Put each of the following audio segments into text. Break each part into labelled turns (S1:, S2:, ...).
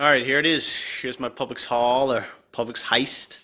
S1: Alright, here it is. Here's my Publix haul, or Publix heist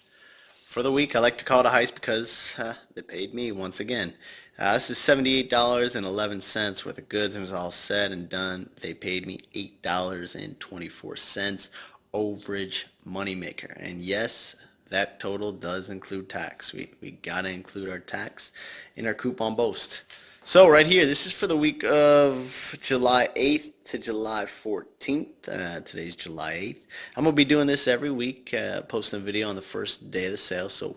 S1: for the week. I like to call it a heist because they paid me once again. This is $78.11 worth of goods, and it was all said and done. They paid me $8.24 overage moneymaker. And yes, that total does include tax. We gotta include our tax in our coupon boast. So right here, this is for the week of July 8th to July 14th. Today's July 8th. I'm going to be doing this every week, posting a video on the first day of the sale. So,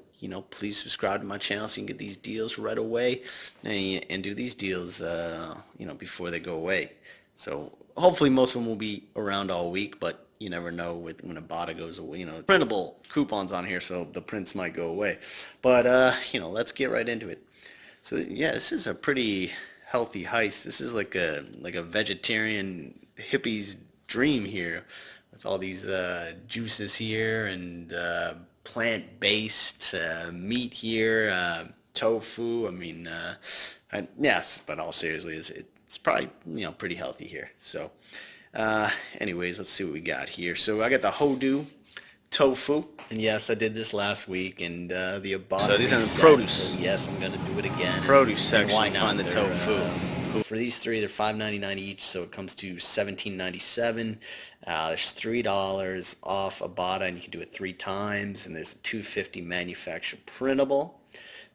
S1: please subscribe to my channel so you can get these deals right away and do these deals, before they go away. So hopefully most of them will be around all week, but you never know when ibotta goes away. Printable coupons on here, so the prints might go away. But, let's get right into it. So yeah, this is a pretty healthy heist. This is like a vegetarian hippie's dream here, with all these juices here and plant-based meat here, tofu. I mean, yes, but all seriously, it's probably pretty healthy here. So, anyways, let's see what we got here. So I got the Hodo tofu, and yes, I did this last week, and the ibotta.
S2: So these are in the produce.
S1: So yes, I'm gonna do it again.
S2: Produce section.
S1: Why not?
S2: Find the tofu.
S1: For these three, they're $5.99 each, so it comes to $17.97. There's $3 off ibotta, and you can do it 3 times. And there's a $2.50 manufacturer printable.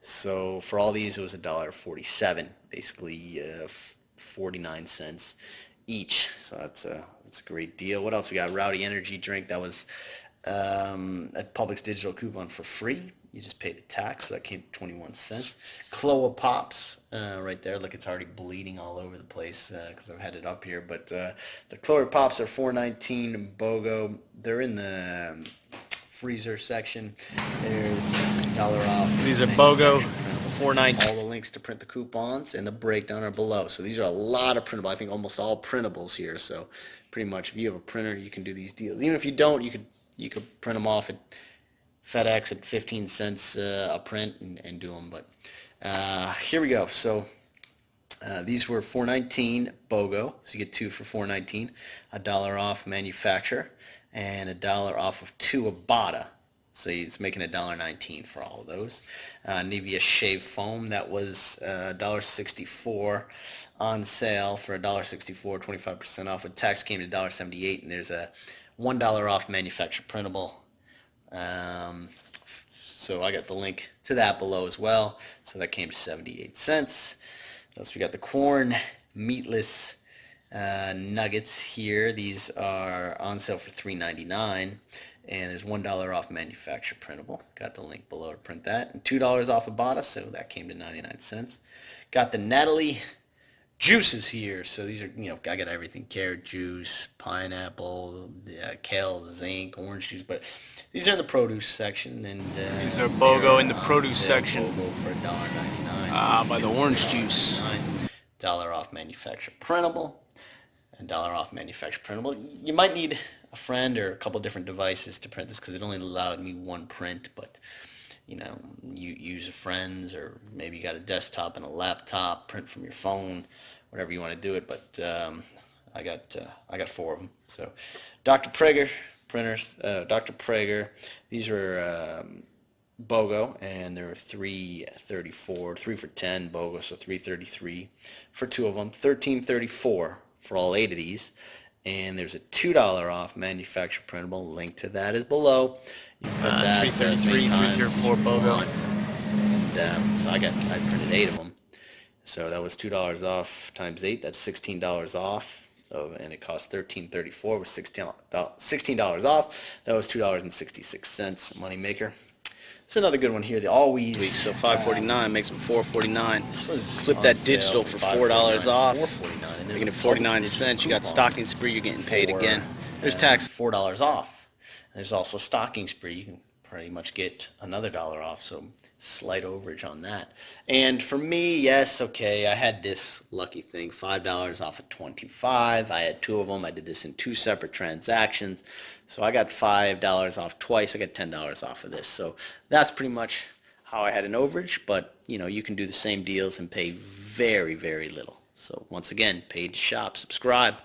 S1: So for all these, it was $1.47, basically 49 cents each. So that's a great deal. What else we got? Rowdy energy drink. That was at Publix digital coupon for free. You just pay the tax, so that came to 21 cents. Cloa Pops, right there. Look, it's already bleeding all over the place because I've had it up here. But the Cloa Pops are $4.19 bogo. They're in the freezer section. There's $1 off.
S2: These are bogo. $4.19.
S1: All the links to print the coupons and the breakdown are below. So these are a lot of printable. I think almost all printables here. So pretty much, if you have a printer, you can do these deals. Even if you don't, you could print them off at FedEx at 15 cents a print and do them. But here we go. So these were $4.19 bogo. So you get 2 for $4.19. $1 off manufacturer and $1 off of 2 ibotta. So it's making $1.19 for all of those. Nivea shave foam, that was $1.64 on sale for $1.64, 25% off. With tax came to $1.78, and there's a $1 off manufacturer printable. So I got the link to that below as well. So that came to 78 cents. Plus we got the Quorn meatless nuggets here. These are on sale for $3.99. And there's $1 off manufacturer printable. Got the link below to print that. And $2 off ibotta, so that came to 99 cents. Got the Natalie juices here. So these are, I got everything. Carrot juice, pineapple, kale, zinc, orange juice. But these are in the produce section. And
S2: these are bogo in the produce section.
S1: Bogo for $1.99.
S2: By the orange juice.
S1: $1 off manufacturer printable. $1 off manufacturer printable. You might need a friend or a couple different devices to print this because it only allowed me 1 print, but you use a friend's, or maybe you got a desktop and a laptop, print from your phone, whatever you want to do it. But I got 4 of them. So Dr. Praeger printers, Dr. Praeger, these were bogo, and there were $3.34, 3 for $10 bogo, so $3.33 for 2 of them, $13.34 for all 8 of these. And there's a $2 off manufacturer printable. Link to that is below. You can put that
S2: 333, 334 bogo.
S1: And, so I printed 8 of them. So that was $2 off times 8. That's $16 off. And it cost $13.34 with $16 off. That was $2.66 moneymaker. It's another good one here. The Always.
S2: So $5.49 makes them $4.49.
S1: This was
S2: Flip that digital for $4 off.
S1: $4.49.
S2: Making it 49 cents. You got stocking spree. You're getting paid again. There's tax.
S1: $4 off. There's also stocking spree. You can pretty much get another $1 off. So slight overage on that. And for me, yes, okay, I had this lucky thing, $5 off of 25. I had 2 of them. I did this in 2 separate transactions. So I got $5 off twice. I got $10 off of this. So that's pretty much how I had an overage. But, you can do the same deals and pay very, very little. So once again, paid to shop, subscribe.